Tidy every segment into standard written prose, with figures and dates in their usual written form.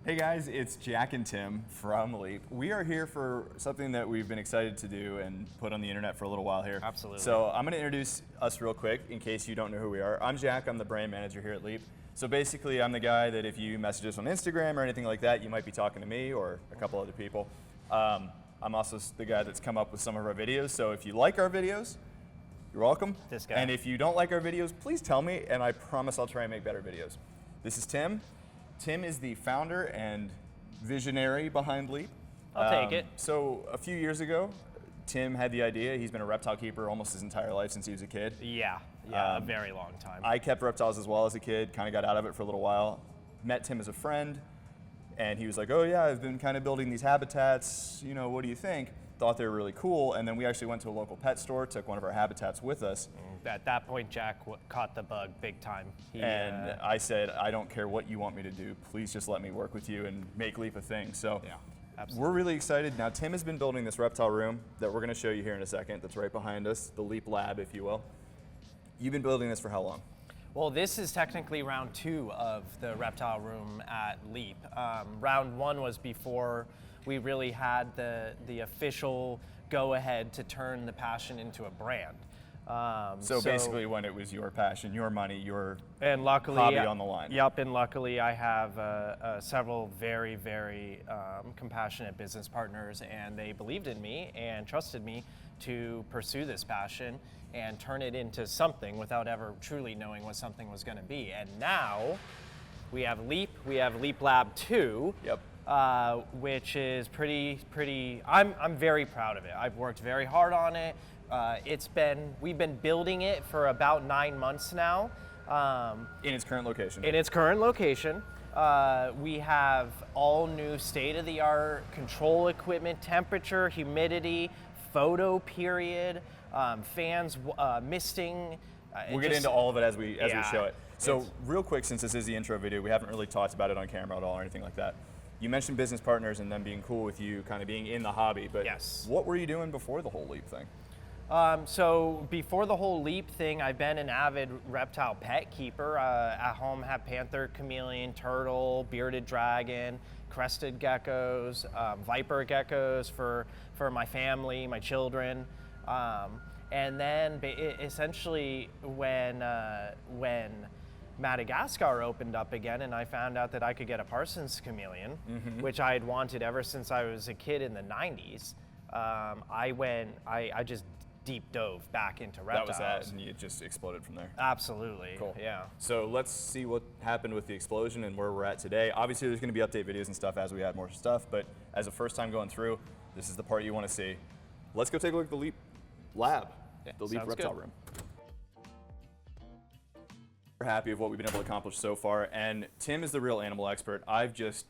Hey guys, it's Jack and Tim from Leap. We are here for something that we've been excited to do and put on the internet for a little while here. Absolutely. So I'm going to introduce us real quick in case you don't know who we are. I'm Jack, I'm the brand manager here at Leap. So basically I'm the guy that if you message us on Instagram or anything like that, you might be talking to me or a couple other people. I'm also the guy that's come up with some of our videos. So if you like our videos, you're welcome. This guy. And if you don't like our videos, please tell me and I promise I'll try and make better videos. This is Tim. Tim is the founder and visionary behind Leap. I'll take it. So a few years ago, Tim had the idea. He's been a reptile keeper almost his entire life since he was a kid. Yeah, a very long time. I kept reptiles as well as a kid, kind of got out of it for a little while. Met Tim as a friend, and he was like, oh yeah, I've been kind of building these habitats, you know, what do you think? Thought they were really cool, and then we actually went to a local pet store, took one of our habitats with us. At that point, Jack caught the bug big time. I said, I don't care what you want me to do, please just let me work with you and make Leap a thing. So yeah, absolutely. We're really excited. Now Tim has been building this reptile room that we're gonna show you here in a second, that's right behind us, the Leap lab, if you will. You've been building this for how long? Well, this is technically round 2 of the reptile room at Leap. Round 1 was before we really had the official go-ahead to turn the passion into a brand. So basically when it was your passion, your money, your and luckily, hobby on the line. Yep, and luckily I have several very, very compassionate business partners, and they believed in me and trusted me to pursue this passion and turn it into something without ever truly knowing what something was going to be. And now we have Leap Lab 2. Yep. Which is pretty. I'm very proud of it. I've worked very hard on it. We've been building it for about 9 months now. In its current location. In its current location. We have all new state-of-the-art control equipment, temperature, humidity, photo period, fans, misting. We'll get into all of it as we show it. So real quick, since this is the intro video, we haven't really talked about it on camera at all or anything like that. You mentioned business partners and them being cool with you, kind of being in the hobby, but yes. What were you doing before the whole Leap thing? So before the whole Leap thing, I've been an avid reptile pet keeper. At home, have panther, chameleon, turtle, bearded dragon, crested geckos, viper geckos for my family, my children. And then essentially when Madagascar opened up again and I found out that I could get a Parsons chameleon, which I had wanted ever since I was a kid in the 90s. I just deep dove back into reptiles. That was that, and you just exploded from there. Absolutely. Cool. Yeah. So let's see what happened with the explosion and where we're at today. Obviously, there's going to be update videos and stuff as we add more stuff, but as a first time going through, this is the part you want to see. Let's go take a look at the Leap lab, the Leap reptile room. We're happy with what we've been able to accomplish so far, and Tim is the real animal expert. I've just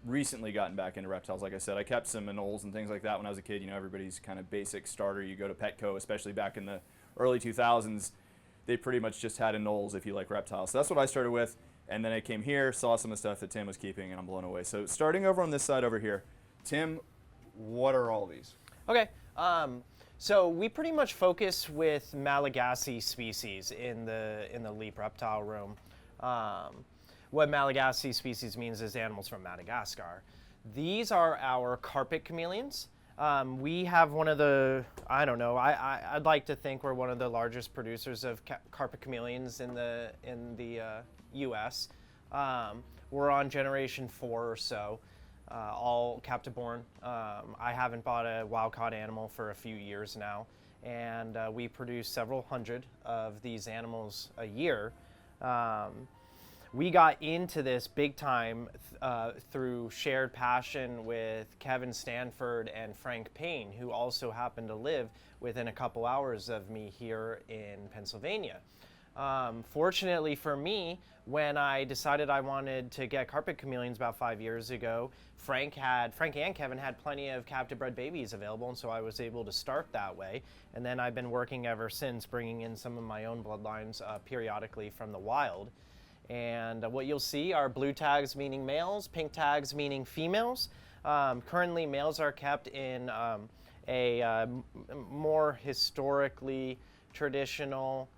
recently gotten back into reptiles. Like I said, I kept some anoles and things like that when I was a kid. You know, everybody's kind of basic starter. You go to Petco, especially back in the early 2000s, they pretty much just had anoles if you like reptiles. So that's what I started with, and then I came here, saw some of the stuff that Tim was keeping, and I'm blown away. So starting over on this side over here, Tim, what are all these? Okay. So we pretty much focus with Malagasy species in the Leap reptile room. What Malagasy species means is animals from Madagascar. These are our carpet chameleons. We have one of the, I don't know, I'd like to think we're one of the largest producers of carpet chameleons in the U.S. We're on generation 4 or so. All captive born. I haven't bought a wild caught animal for a few years now, and we produce several hundred of these animals a year. We got into this big time through shared passion with Kevin Stanford and Frank Payne, who also happen to live within a couple hours of me here in Pennsylvania. Fortunately for me, when I decided I wanted to get carpet chameleons about 5 years ago, Frank and Kevin had plenty of captive bred babies available, and so I was able to start that way. And then I've been working ever since, bringing in some of my own bloodlines periodically from the wild. And what you'll see are blue tags meaning males, pink tags meaning females. Currently, males are kept in a more historically traditional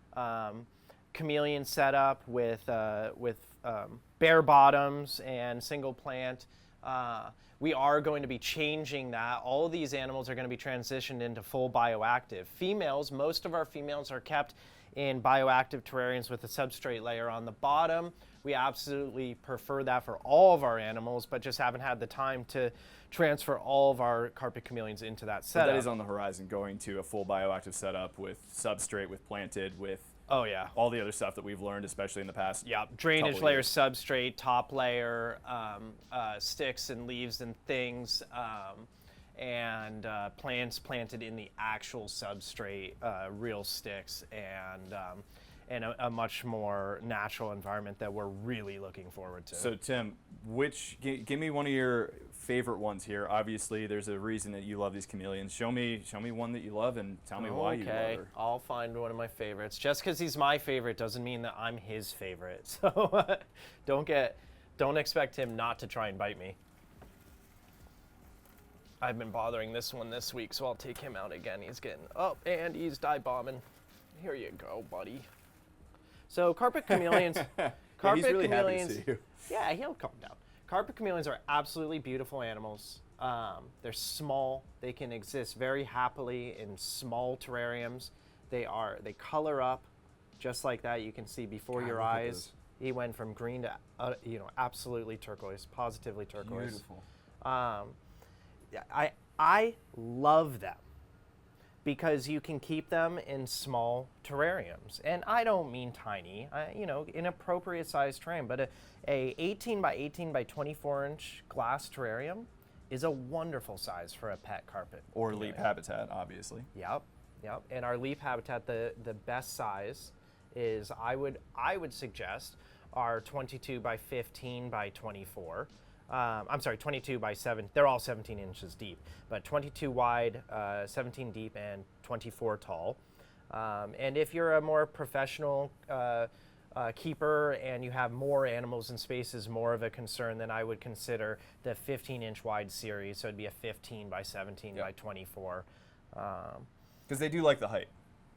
chameleon setup with bare bottoms and single plant We are going to be changing that. All of these animals are going to be transitioned into full bioactive. Females, most of our females are kept in bioactive terrariums with a substrate layer on the bottom. We absolutely prefer that for all of our animals, but just haven't had the time to transfer all of our carpet chameleons into that So setup. that is on the horizon, going to a full bioactive setup with substrate, with planted, with Oh yeah. all the other stuff that we've learned, especially in the past. Yeah, drainage couple layer, years. substrate, top layer, sticks and leaves and things, and plants planted in the actual substrate, real sticks, and a much more natural environment that we're really looking forward to. So Tim, give me one of your favorite ones here. Obviously, there's a reason that you love these chameleons. Show me one that you love and tell me why you love her. I'll find one of my favorites. Just because he's my favorite doesn't mean that I'm his favorite. So don't expect him not to try and bite me. I've been bothering this one this week, so I'll take him out again. He's getting up and he's dive bombing. Here you go, buddy. So carpet chameleons. Yeah, Carpet he's really chameleons. happy to see you. Yeah, he'll calm down. Carpet chameleons are absolutely beautiful animals. They're small. They can exist very happily in small terrariums. They color up just like that. You can see before God, your look at eyes. this. He went from green to absolutely turquoise, positively turquoise. Beautiful. I love them because you can keep them in small terrariums, and I don't mean tiny. In appropriate sized terrarium, but a 18 by 18 by 24 inch glass terrarium is a wonderful size for a pet carpet. Or leap habitat, obviously. Yep. And our leaf habitat, the best size is I would suggest our 22 by 15 by 24. I'm sorry, 22 by 7. They're all 17 inches deep, but 22 wide, 17 deep, and 24 tall. And if you're a more professional keeper and you have more animals in space is more of a concern, then I would consider the 15-inch wide series. So it'd be a 15 by 17 by 24. Because they do like the height.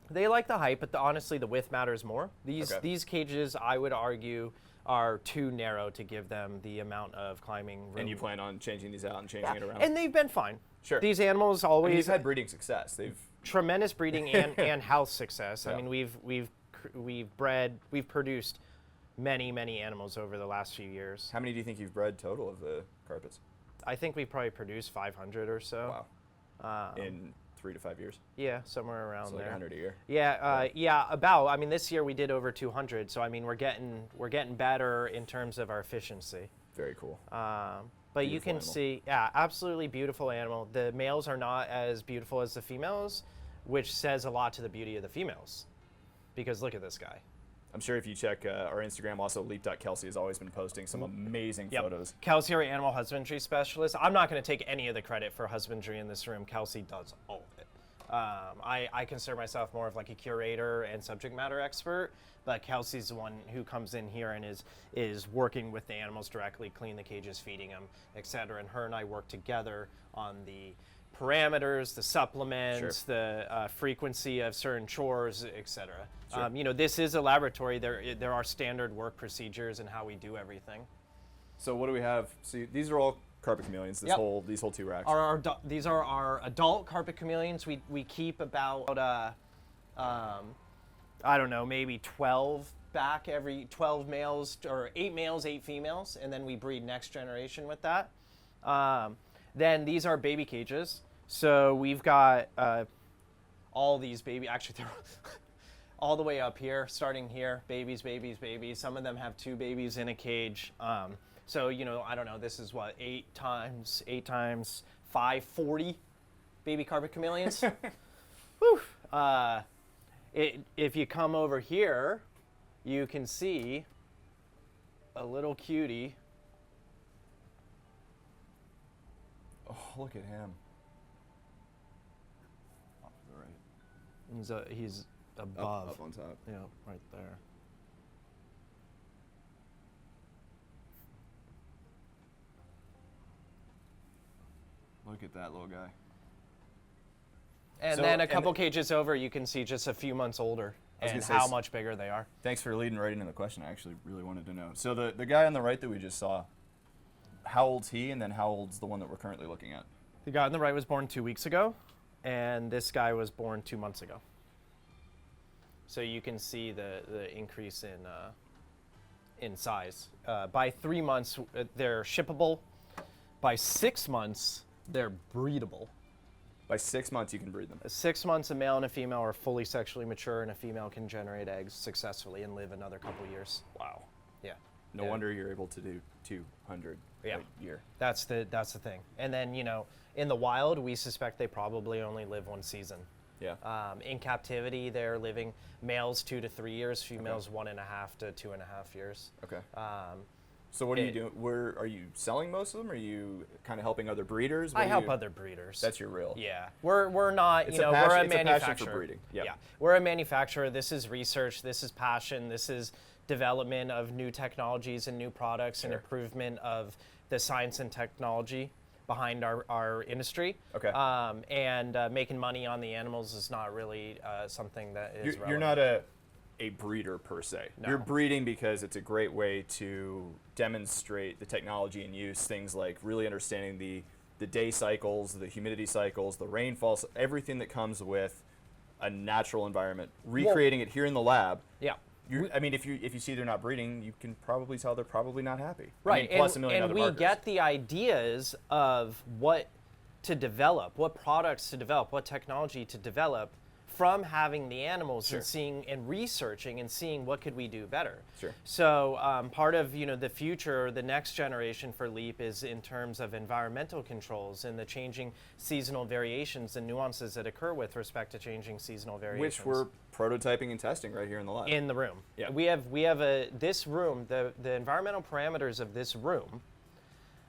They like the height, but honestly, the width matters more. These cages, I would argue, are too narrow to give them the amount of climbing room. And you plan on changing these out and changing it around? And they've been fine. Sure. These animals always... I mean, you've had breeding success. They've tremendous breeding and health success. Yeah. I mean, we've produced many animals over the last few years. How many do you think you've bred total of the carpets? I think we've probably produced 500 or so. Wow. In 3 to 5 years? Yeah, somewhere around So like there. 100 a year? Yeah, about. I mean, this year we did over 200, so I mean, we're getting better in terms of our efficiency. Very cool. But you Beautiful can animal. see, absolutely beautiful animal. The males are not as beautiful as the females, which says a lot to the beauty of the females. Because look at this guy. I'm sure if you check our Instagram, also Leap.Kelsey has always been posting some amazing photos. Kelsey, our animal husbandry specialist. I'm not going to take any of the credit for husbandry in this room. Kelsey does all of it. I consider myself more of like a curator and subject matter expert, but Kelsey's the one who comes in here and is working with the animals directly, clean the cages, feeding them, etc. And her and I work together on the parameters, the supplements, the frequency of certain chores, etc. Sure. This is a laboratory. There are standard work procedures and how we do everything. So what do we have? See, these are all carpet chameleons. These whole 2 racks. These are our adult carpet chameleons. We keep about I don't know, maybe 12 back every 12 males, or 8 males, 8 females, and then we breed next generation with that. Then these are baby cages. So we've got all these actually they're all the way up here, starting here, babies. Some of them have 2 babies in a cage. So, I don't know, this is what, 8 times 5, 40 baby carpet chameleons. Whew. If you come over here, you can see a little cutie. Oh, look at him. Off to the right. He's above. Up on top. Yeah, right there. Look at that little guy. And then a couple cages over, you can see just a few months older and how much bigger they are. Thanks for leading right into the question. I actually really wanted to know. So the guy on the right that we just saw, how old's he, and then how old's the one that we're currently looking at? The guy on the right was born 2 weeks ago, and this guy was born 2 months ago. So you can see the increase in size. By 3 months, they're shippable. By 6 months, they're breedable. By 6 months, you can breed them. 6 months, a male and a female are fully sexually mature, and a female can generate eggs successfully and live another couple years. Wow. Yeah. No Yeah. wonder you're able to do 200 Yeah. a year. That's the thing. And then, you know, in the wild, we suspect they probably only live 1 season. Yeah. In captivity, they're living males 2 to 3 years, females 1.5 to 2.5 years. Okay. So what are you doing? Where are you selling most of them? Are you kind of helping other breeders? What I do help you- other breeders. That's your real. Yeah, we're not, It's you a know, passion- we're a it's a passion manufacturer. for breeding. Yep. Yeah, we're a manufacturer. This is research. This is passion. This is development of new technologies and new products and Sure. improvement of the science and technology behind our industry. Okay. And making money on the animals is not really something that is You're relevant. not a breeder per se. No. You're breeding because it's a great way to demonstrate the technology and use, things like really understanding the day cycles, the humidity cycles, the rainfalls, everything that comes with a natural environment, recreating it here in the lab. Yeah. I mean, if you see they're not breeding, you can probably tell they're probably not happy. Right, I mean, plus a million and other we markers. get the ideas of what to develop, what products to develop, what technology to develop from having the animals Sure. and seeing and researching and seeing what could we do better. Sure. So part of the future, the next generation for LEAP is in terms of environmental controls and the changing seasonal variations and nuances that occur with respect to changing seasonal variations. Which we're prototyping and testing right here in the lab. in the room. Yeah. We have this room, the environmental parameters of this room,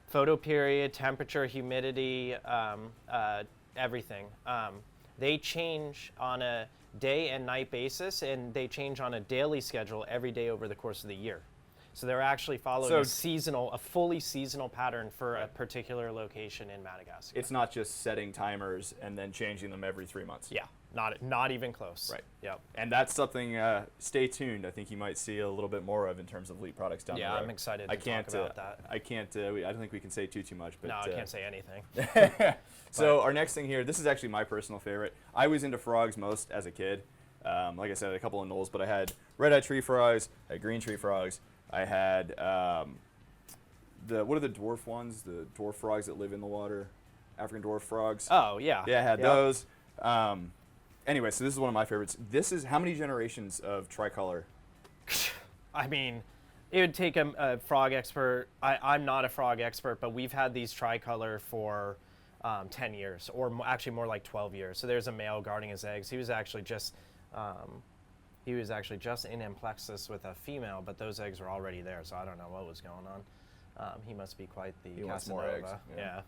photo period, temperature, humidity, everything. They change on a day and night basis, and they change on a daily schedule every day over the course of the year. So they're actually following a fully seasonal pattern for a particular location in Madagascar. It's not just setting timers and then changing them every 3 months. Yeah, not even close. Right. Yep. And that's something, stay tuned. I think you might see a little bit more of in terms of LEAP products down the road. Yeah, I'm excited to talk about that. I can't, I don't think we can say too much. But, No, I can't say anything. So our next thing here, this is actually my personal favorite. I was into frogs most as a kid. Like I said, a couple of knolls, but I had red-eyed tree frogs, I had green tree frogs. I had, what are the dwarf ones? The dwarf frogs that live in the water? African dwarf frogs. Oh, yeah. Yeah, I had Yep. those. Anyway, so this is one of my favorites. This is how many generations of tricolor? I mean, it would take a frog expert. I'm not a frog expert, but we've had these tricolor for 10 years, or actually more like 12 years. So there's a male guarding his eggs. He was actually just in amplexus with a female, but those eggs were already there, so I don't know what was going on. He must be quite the He wants more Casanova. eggs,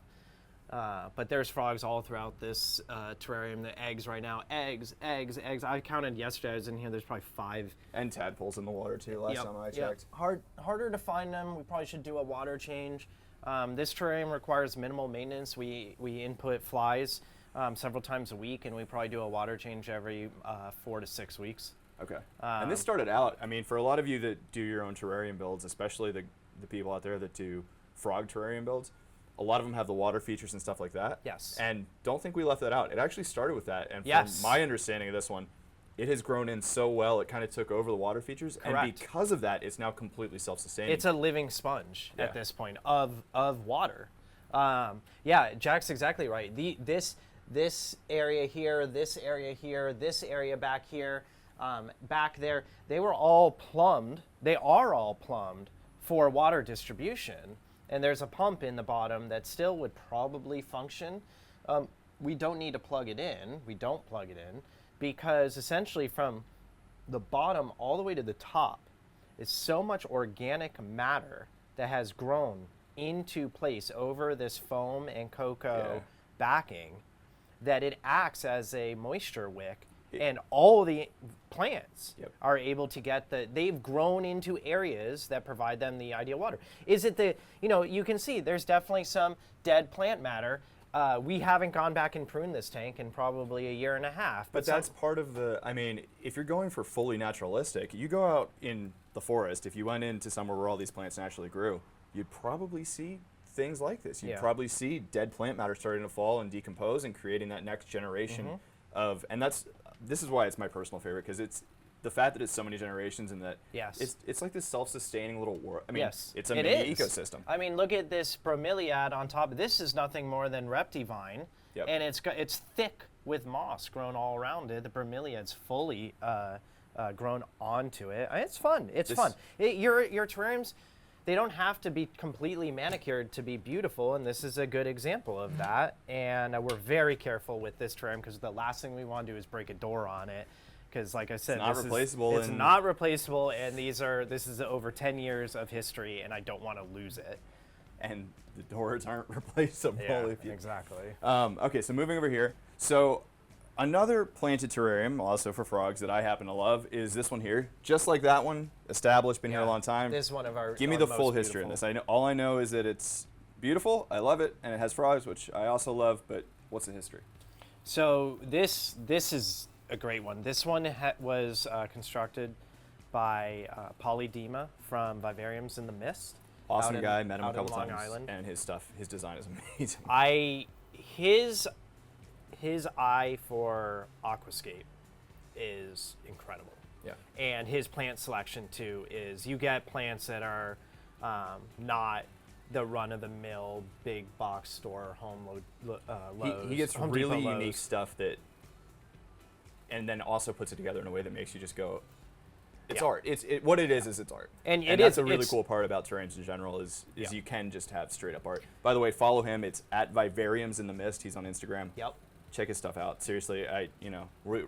yeah. But there's frogs all throughout this terrarium. The eggs right now, eggs. I counted yesterday. I was in here. There's probably 5. And tadpoles in the water too, last time I checked. Harder to find them. We probably should do a water change. This terrarium requires minimal maintenance. We input flies several times a week, and we probably do a water change every 4 to 6 weeks. Okay. And this started out, I mean, for a lot of you that do your own terrarium builds, especially the people out there that do frog terrarium builds, a lot of them have the water features and stuff like that. Yes. And don't think we left that out. It actually started with that. And Yes. from my understanding of this one, it has grown in so well, it kind of took over the water features. Correct. And because of that, it's now completely self-sustaining. It's a living sponge Yeah. at this point of water. Yeah, Jack's exactly right. This area here, this area here, this area back here, back there, they were all plumbed. They are all plumbed for water distribution. And there's a pump in the bottom that still would probably function. We don't need to plug it in. We don't plug it in because essentially from the bottom all the way to the top is so much organic matter that has grown into place over this foam and cocoa backing that it acts as a moisture wick, and all the plants are able to get they've grown into areas that provide them the ideal water. Is it you can see there's definitely some dead plant matter. We haven't gone back and pruned this tank in probably a year and a half. But that's part of I mean, if you're going for fully naturalistic, you go out in the forest, if you went into somewhere where all these plants naturally grew, you'd probably see things like this. You Yeah. probably see dead plant matter starting to fall and decompose and creating that next generation of, and this is why it's my personal favorite, because it's the fact that it's so many generations and that Yes. it's like this self-sustaining little world. I mean, Yes, it's a it mini is. ecosystem. I mean, look at this bromeliad on top. This is nothing more than Reptivine, Yep. and it's thick with moss grown all around it. The bromeliad's fully grown onto it. It's fun. It's fun. Your terrariums, they don't have to be completely manicured to be beautiful, and this is a good example of that. And we're very careful with this terrarium because the last thing we want to do is break a door on it. Because, like I said, not replaceable, It's and- not replaceable, and this is over 10 years of history, and I don't want to lose it. And the doors aren't replaceable. If you, exactly. Okay, so moving over here. So another planted terrarium, also for frogs, that I happen to love is this one here. Just like that one, established, been here a long time. This is one of our. Give me our the most full history in beautiful. this. All I know is that it's beautiful. I love it, and it has frogs, which I also love. But what's the history? So this is a great one. This one was constructed by Polydema from Vivariums in the Mist. Awesome out guy. in, Met him a out in couple Long times, Island. and his design is amazing. His eye for aquascape is incredible. Yeah. And his plant selection too is you get plants that are not the run-of-the-mill big box store home loads. He gets Home really Depot unique lows. stuff that, and then also puts it together in a way that makes you just go, it's Yeah. art. What it is it's art. And it that's is- a really it's- cool part about terrariums in general is Yeah. you can just have straight up art. By the way, follow him. It's at Vivariums in the Mist. He's on Instagram. Yep. Check his stuff out. Seriously, we're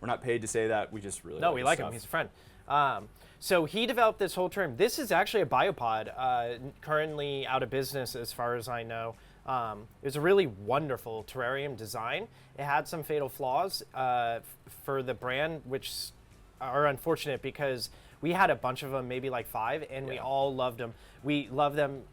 not paid to say that. We just really No, we his like stuff. him. He's a friend. So he developed this whole term. This is actually a biopod, currently out of business as far as I know. It was a really wonderful terrarium design. It had some fatal flaws for the brand, which are unfortunate because we had a bunch of them, maybe like 5, and we Yeah. all loved them. We loved them,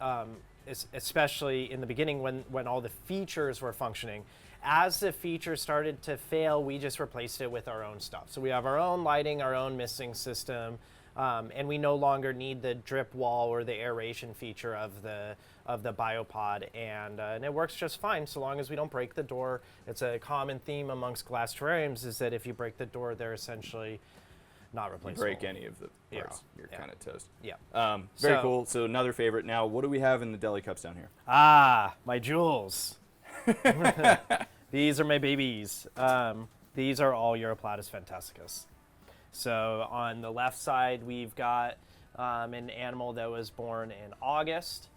especially in the beginning when all the features were functioning. As the features started to fail, we just replaced it with our own stuff. So we have our own lighting, our own misting system, and we no longer need the drip wall or the aeration feature of the biopod, and it works just fine so long as we don't break the door. It's a common theme amongst glass terrariums is that if you break the door, they're essentially not You replaceable. break any of the parts, Yeah. you're Yeah. kind of toast. Yeah. Very So- cool. So another favorite. Now, what do we have in the deli cups down here? Ah, my jewels. These are my babies. These are all Europlatus fantasticus. So on the left side, we've got an animal that was born in August.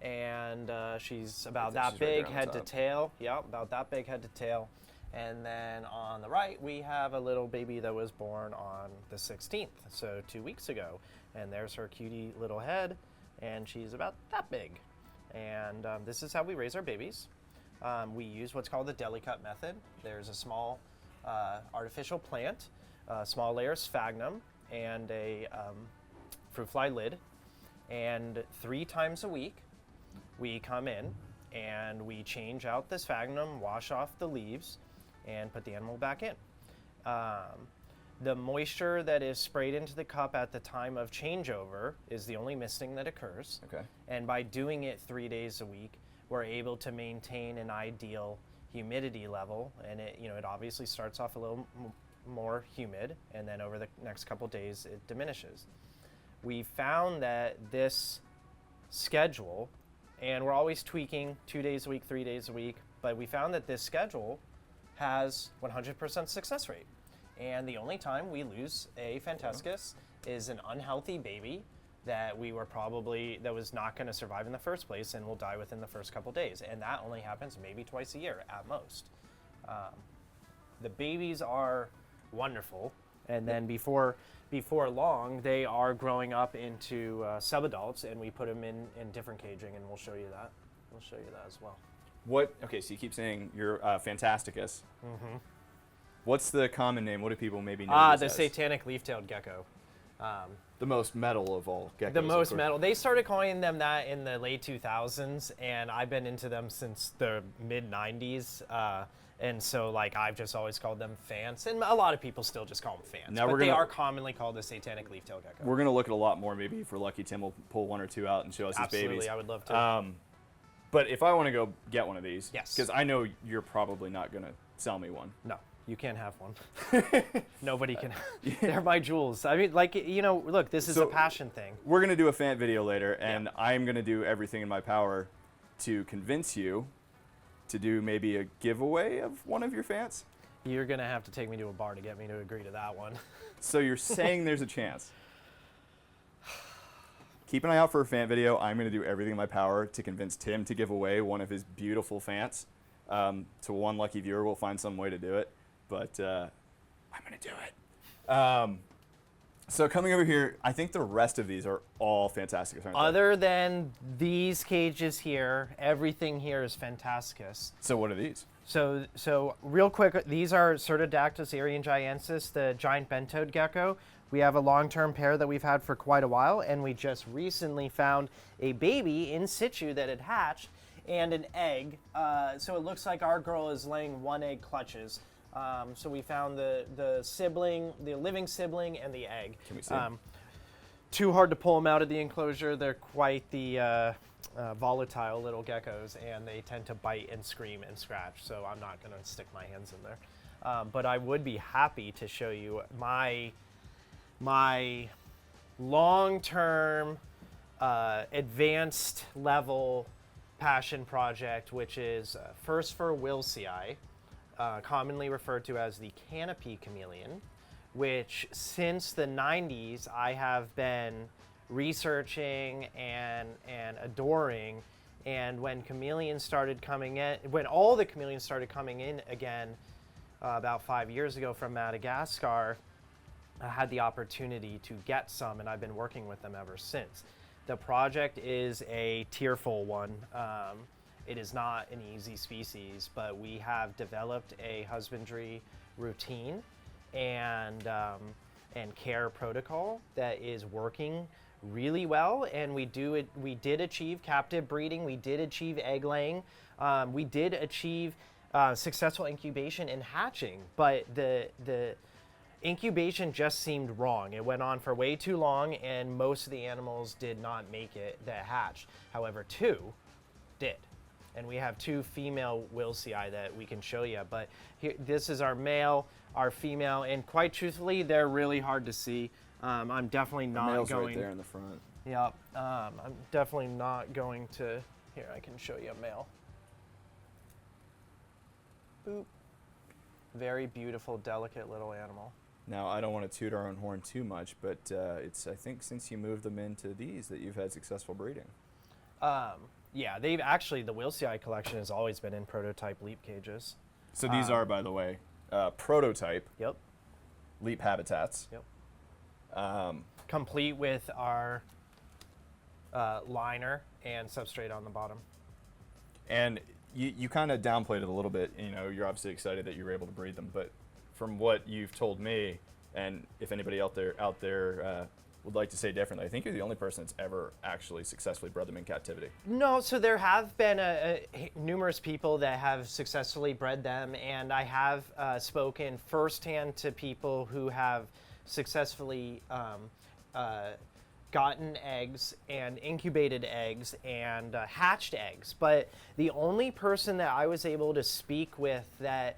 And she's about that She's right big there on the head to top. tail. Yeah, about that big head to tail. And then on the right, we have a little baby that was born on the 16th, so 2 weeks ago. And there's her cutie little head, and she's about that big. And this is how we raise our babies. We use what's called the deli cut method. There's a small artificial plant, a small layer of sphagnum, and a fruit fly lid. And 3 times a week, we come in and we change out the sphagnum, wash off the leaves, and put the animal back in. The moisture that is sprayed into the cup at the time of changeover is the only misting that occurs. Okay. And by doing it 3 days a week, we're able to maintain an ideal humidity level. And it obviously starts off a little more humid, and then over the next couple days, it diminishes. We found that this schedule, and we're always tweaking 2 days a week, 3 days a week, but we found that this schedule has 100% success rate. And the only time we lose a Fantascus is an unhealthy baby that that was not going to survive in the first place and will die within the first couple days. And that only happens maybe twice a year at most. The babies are wonderful. And then before long, they are growing up into subadults, and we put them in different caging, and we'll show you that. We'll show you that as well. Okay, so you keep saying you're Fantasticus. Mm-hmm. What's the common name? What do people maybe know The this as? Satanic leaf-tailed gecko. The most metal of all geckos. The of most course. metal. They started calling them that in the late 2000s, and I've been into them since the mid 90s. And so, like, I've just always called them fants, and a lot of people still just call them fants. Now but we're they gonna- are commonly called the Satanic leaf-tailed gecko. We're gonna look at a lot more. Maybe if we're lucky, Tim will pull one or two out and show us his babies. Absolutely, I would love to. But if I want to go get one of these, Yes. because I know you're probably not gonna sell me one. No, you can't have one. Nobody can. They're my jewels. I mean, like, you know, look, this is So- a passion thing. We're gonna do a fan video later, and I'm gonna do everything in my power to convince you to do maybe a giveaway of one of your fans. You're gonna have to take me to a bar to get me to agree to that one. So you're saying there's a chance. Keep an eye out for a fan video. I'm going to do everything in my power to convince Tim to give away one of his beautiful fans. To one lucky viewer, we'll find some way to do it. But I'm going to do it. So coming over here, I think the rest of these are all fantastic. Aren't they? Other than these cages here, everything here is Fantasticus. So what are these? So real quick, these are Cerdodactylus eriangiensis, the giant bent-toed gecko. We have a long-term pair that we've had for quite a while, and we just recently found a baby in situ that had hatched and an egg. So it looks like our girl is laying one egg clutches. So we found the sibling, the living sibling, and the egg. Can we see? Too hard to pull them out of the enclosure. They're quite the volatile little geckos, and they tend to bite and scream and scratch. So I'm not going to stick my hands in there. But I would be happy to show you my long-term, advanced level passion project, which is first for Wilsii, commonly referred to as the Canopy chameleon, which since the 90s I have been researching and adoring. And when chameleons started coming in, when all the chameleons started coming in again about 5 years ago from Madagascar, I had the opportunity to get some, and I've been working with them ever since. The project is a tearful one. It is not an easy species, but we have developed a husbandry routine and care protocol that is working really well. And we did achieve captive breeding. We did achieve egg laying. We did achieve successful incubation and hatching, but the incubation just seemed wrong. It went on for way too long, and most of the animals did not make it that hatched. However, two did. And we have two female Wilsii that we can show you. But here, this is our male, our female, and quite truthfully, they're really hard to see. I'm definitely not Male's going. right there in the front. Yep. I'm definitely not going to. Here, I can show you a male. Boop. Very beautiful, delicate little animal. Now, I don't want to toot our own horn too much, but it's, I think, since you moved them into these that you've had successful breeding. Yeah, they've actually, the Wilsii collection has always been in prototype leap cages. So these are, by the way, prototype Yep. leap habitats. Yep. Complete with our liner and substrate on the bottom. And you kind of downplayed it a little bit. You know, you're obviously excited that you were able to breed them, but from what you've told me, and if anybody out there would like to say differently, I think you're the only person that's ever actually successfully bred them in captivity. No, so there have been numerous people that have successfully bred them, and I have spoken firsthand to people who have successfully gotten eggs and incubated eggs and hatched eggs. But the only person that I was able to speak with that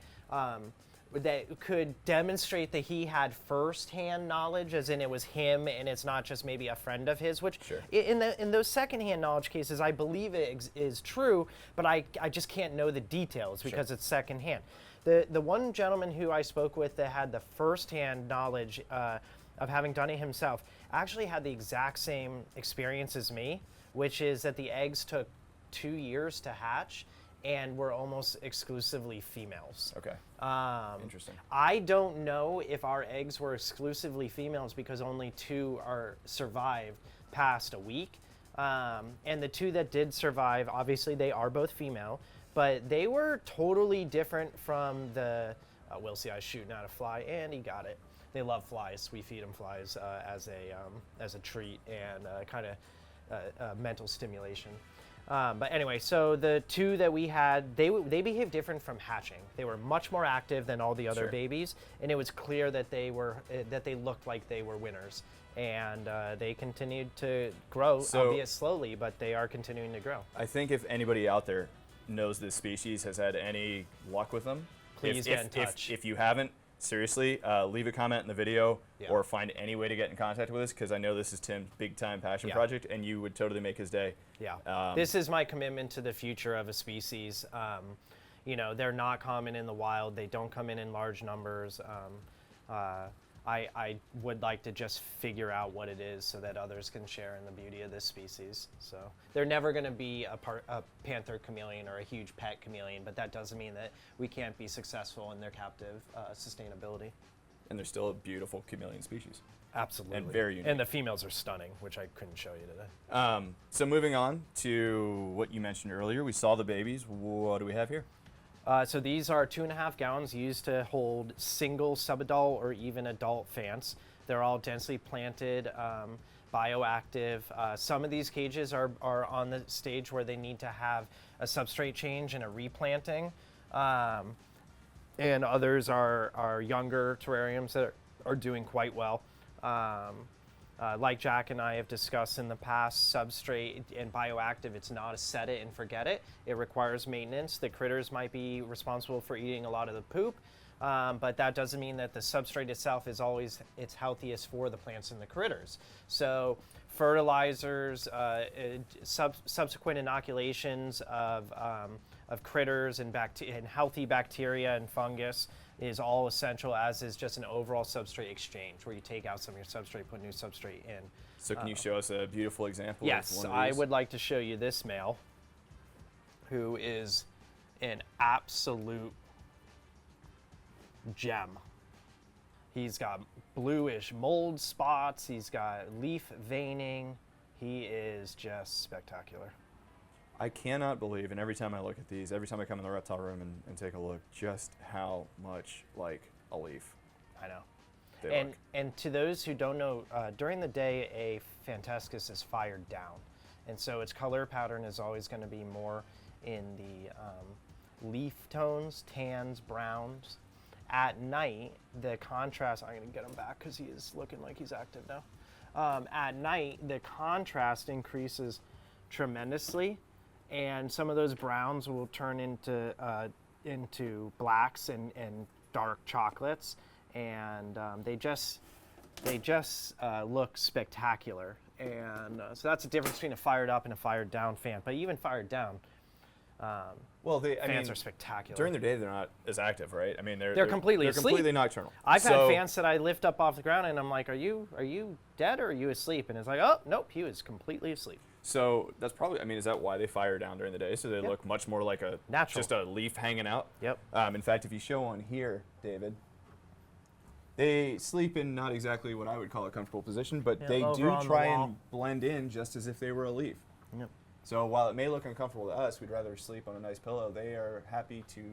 could demonstrate that he had firsthand knowledge, as in it was him and it's not just maybe a friend of his, which Sure. in those secondhand knowledge cases, I believe it is true, but I just can't know the details because it's secondhand. The one gentleman who I spoke with that had the firsthand knowledge of having done it himself actually had the exact same experience as me, which is that the eggs took 2 years to hatch and were almost exclusively females. Okay. Interesting. I don't know if our eggs were exclusively females because only two survived past a week. And the two that did survive, obviously they are both female, but they were totally different from the Wilsii shooting out a fly, and he got it. They love flies. We feed them flies as a treat and kind of mental stimulation. But anyway, so the two that we had, they behaved different from hatching. They were much more active than all the other Sure. babies, and it was clear that they looked like they were winners. And they continued to grow, So- albeit slowly, but they are continuing to grow. I think if anybody out there knows this species, has had any luck with them, Please get in touch. If you haven't, seriously, leave a comment in the video Yeah. or find any way to get in contact with us, because I know this is Tim's big time passion Yeah. project, and you would totally make his day. Yeah, this is my commitment to the future of a species. You know, they're not common in the wild. They don't come in large numbers. I would like to just figure out what it is so that others can share in the beauty of this species. So they're never going to be a panther chameleon or a huge pet chameleon, but that doesn't mean that we can't be successful in their captive sustainability. And they're still a beautiful chameleon species. Absolutely. And very unique. And the females are stunning, which I couldn't show you today. So moving on to what you mentioned earlier, we saw the babies. What do we have here? So these are 2.5 gallons used to hold single subadult or even adult fants. They're all densely planted, bioactive. Some of these cages are on the stage where they need to have a substrate change and a replanting. And others are younger terrariums that are doing quite well. Like Jack and I have discussed in the past, substrate and bioactive, it's not a set it and forget it. It requires maintenance. The critters might be responsible for eating a lot of the poop, but that doesn't mean that the substrate itself is always its healthiest for the plants and the critters. So fertilizers, subsequent inoculations of critters and healthy bacteria and fungus is all essential, as is just an overall substrate exchange where you take out some of your substrate, put new substrate in. So can you show us a beautiful example? Yes, of one of I these? would like to show you this male who is an absolute gem. He's got bluish mold spots, he's got leaf veining, he is just spectacular. I cannot believe, and every time I look at these, every time I come in the reptile room and take a look, just how much like a leaf I know. they look. And to those who don't know, during the day, a Fantascus is fired down. And so its color pattern is always going to be more in the leaf tones, tans, browns. At night, the contrast, I'm going to get him back because he is looking like he's active now. At night, the contrast increases tremendously, and some of those browns will turn into blacks and dark chocolates, and they just look spectacular. And so that's the difference between a fired up and a fired down fan. But even fired down, Well, fans are spectacular. During the day, they're not as active, right? I mean, They're completely asleep. completely nocturnal. I've had So- fans that I lift up off the ground, and I'm like, "Are you dead or are you asleep?" And it's like, "Oh, nope, he was completely asleep." So that's probably, I mean, is that why they fire down during the day? So they look much more like a Natural. just a leaf hanging out? Yep. In fact, if you show on here, David, they sleep in not exactly what I would call a comfortable position, but Yeah, they over do on the try wall. and blend in just as if they were a leaf. Yep. So while it may look uncomfortable to us, we'd rather sleep on a nice pillow. They are happy to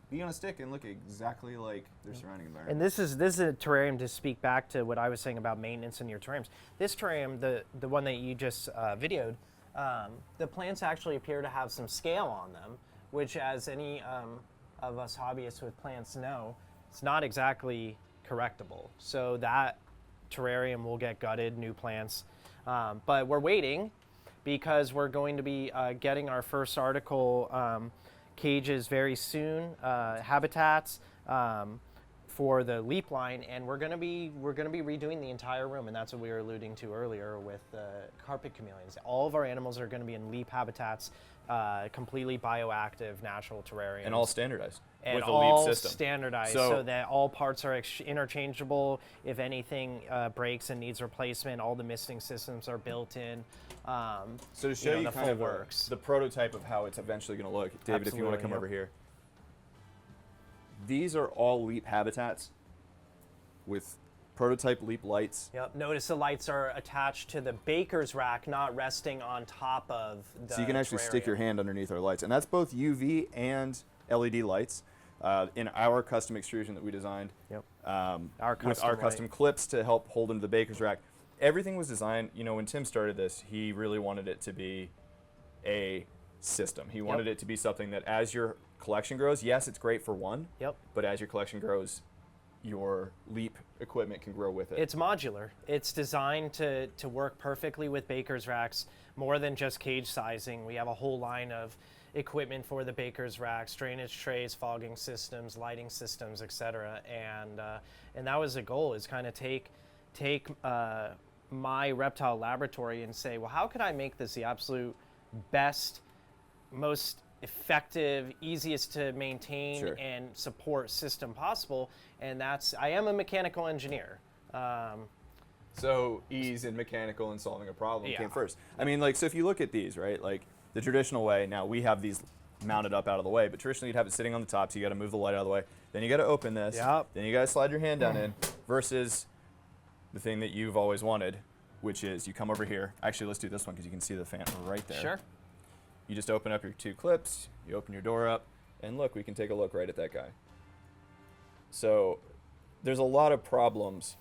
be on a stick and look exactly like their surrounding environment. And this is a terrarium, to speak back to what I was saying about maintenance in your terrariums. This terrarium, the one that you just videoed, the plants actually appear to have some scale on them, which, as any of us hobbyists with plants know, it's not exactly correctable. So that terrarium will get gutted, new plants. But we're waiting because we're going to be getting our first article cages very soon, habitats for the leap line, and we're going to be redoing the entire room, and that's what we were alluding to earlier with carpet chameleons. All of our animals are going to be in leap habitats, completely bioactive, natural terrariums. And all standardized And with a all leaf system. standardized, So- so that all parts are interchangeable. If anything breaks and needs replacement, all the misting systems are built in. So to show you, the kind full of works. the prototype of how it's eventually going to look, David, if you want to Absolutely, come yep. over here. These are all leap habitats with prototype leap lights. Yep. Notice the lights are attached to the baker's rack, not resting on top of the So you can actually stick your terrarium. hand underneath our lights. And that's both UV and LED lights in our custom extrusion that we designed. Yep. With custom our light. custom clips to help hold into the baker's rack. Everything was designed, you know, when Tim started this, he really wanted it to be a system. He wanted it to be something that as your collection grows, yes, it's great for one, but as your collection grows, your Leap equipment can grow with it. It's modular. It's designed to work perfectly with baker's racks, more than just cage sizing. We have a whole line of equipment for the baker's racks, drainage trays, fogging systems, lighting systems, etc. And that was the goal, is kind of take my reptile laboratory and say, well, how could I make this the absolute best, most effective, easiest to maintain and support system possible? And I am a mechanical engineer. So ease in mechanical and solving a problem came first. I mean, like, so if you look at these, right, like the traditional way, now we have these mounted up out of the way, but traditionally you'd have it sitting on the top, so you got to move the light out of the way. Then you got to open this. Then you got to slide your hand down in, versus the thing that you've always wanted, which is you come over here. Actually, let's do this one because you can see the fan right there. Sure. You just open up your two clips, you open your door up, and look, we can take a look right at that guy. So there's a lot of problems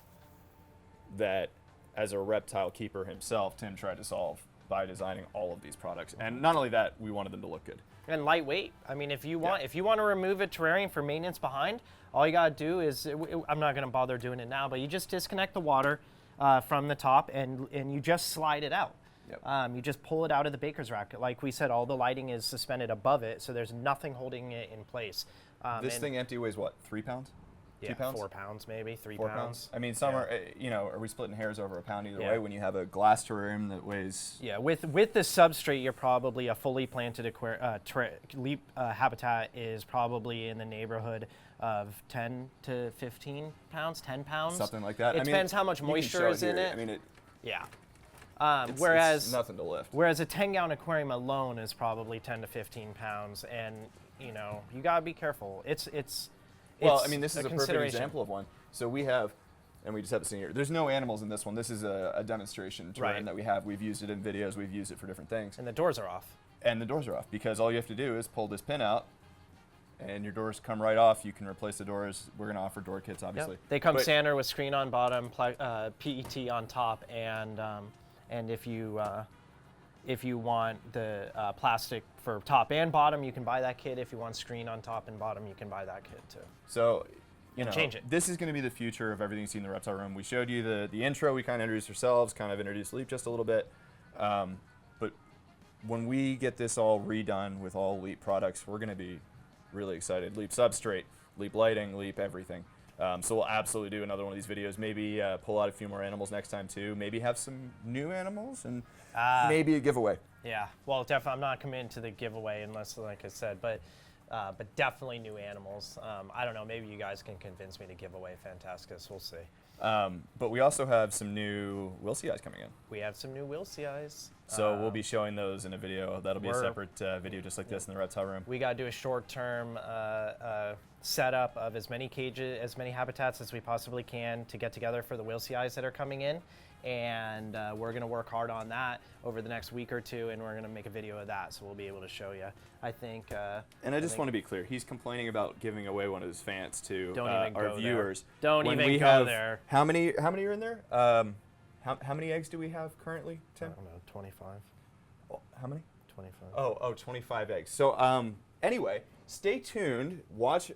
that, as a reptile keeper himself, Tim tried to solve by designing all of these products. And not only that, we wanted them to look good. And lightweight. I mean, if you want to remove a terrarium for maintenance behind, all you gotta do is, I'm not gonna bother doing it now, but you just disconnect the water from the top and you just slide it out. You just pull it out of the baker's rack. Like we said, all the lighting is suspended above it, so there's nothing holding it in place. This thing empty weighs what, 3 pounds? Yeah, 2 pounds? 4 pounds maybe, 3 4 pounds. I mean, some are, are we splitting hairs over a pound either way when you have a glass terrarium that weighs... Yeah, with the substrate, you're probably a fully planted Leap habitat is probably in the neighborhood of 10 to 15 pounds, 10 pounds. Something like that. It depends how much moisture is in it. I mean, whereas it's nothing to lift. Whereas a 10-gallon aquarium alone is probably 10 to 15 pounds, and you gotta be careful. Well, I mean, this is a perfect example of one. So we have, and we just have this in here. There's no animals in this one. This is a demonstration terrarium that we have. We've used it in videos. We've used it for different things. And the doors are off. And the doors are off because all you have to do is pull this pin out, and your doors come right off. You can replace the doors. We're going to offer door kits, obviously. They come standard with screen on bottom, PET on top, and if you want the plastic for top and bottom, you can buy that kit. If you want screen on top and bottom, you can buy that kit too. So, change it. This is going to be the future of everything you see in the reptile room. We showed you the intro. We kind of introduced ourselves, kind of introduced Leap just a little bit. But when we get this all redone with all Leap products, we're going to be really excited. Leap substrate, Leap lighting, Leap everything. So we'll absolutely do another one of these videos. Maybe pull out a few more animals next time too. Maybe have some new animals and maybe a giveaway. Yeah, well, definitely, I'm not committing to the giveaway unless, like I said, but definitely new animals. I don't know, maybe you guys can convince me to give away Fantasticus. We'll see. But we also have some new Wilsey eyes coming in. We have some new Wilsey eyes. So we'll be showing those in a video. That'll be a separate video just like this in the reptile room. We got to do a short-term setup of as many cages, as many habitats as we possibly can to get together for the Wilsey eyes that are coming in. And we're going to work hard on that over the next week or two, and we're going to make a video of that, so we'll be able to show you. I think. And I just want to be clear. He's complaining about giving away one of his fans to our viewers. Don't even go there. How many are in there? How many eggs do we have currently, Tim? I don't know, 25. Oh, how many? 25. 25 eggs. So anyway, stay tuned. Watch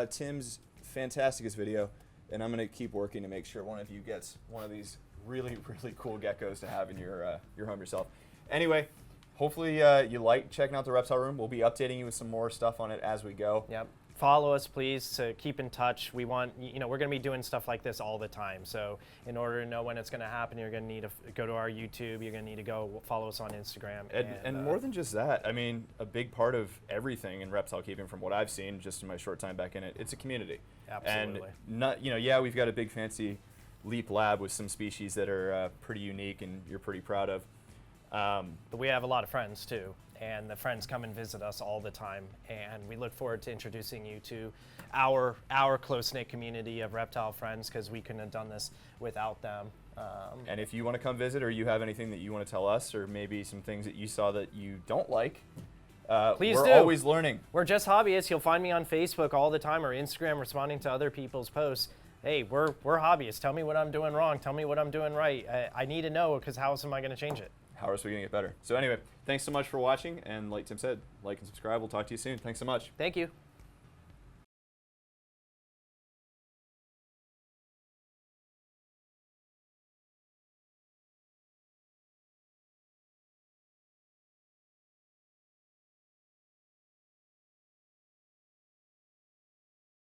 Tim's Fantasticus video, and I'm going to keep working to make sure one of you gets one of these really, really cool geckos to have in your home yourself. Anyway, hopefully you like checking out the reptile room. We'll be updating you with some more stuff on it as we go. Yep. Follow us, please, to keep in touch. We want, we're going to be doing stuff like this all the time. So in order to know when it's going to happen, you're going to need to go to our YouTube. You're going to need to go follow us on Instagram. And more than just that, I mean, a big part of everything in reptile keeping, from what I've seen just in my short time back in it, it's a community. Absolutely. And not, yeah, we've got a big fancy Leap lab with some species that are pretty unique and you're pretty proud of. But we have a lot of friends too, and the friends come and visit us all the time, and we look forward to introducing you to our close-knit community of reptile friends, because we couldn't have done this without them. And if you want to come visit, or you have anything that you want to tell us, or maybe some things that you saw that you don't like, please we're do. always learning. We're just hobbyists. You'll find me on Facebook all the time, or Instagram, responding to other people's posts. Hey, we're hobbyists. Tell me what I'm doing wrong. Tell me what I'm doing right. I need to know, because how else am I going to change it? how else are we going to get better? So anyway, thanks so much for watching, and like Tim said, like and subscribe. We'll talk to you soon. Thanks so much. Thank you.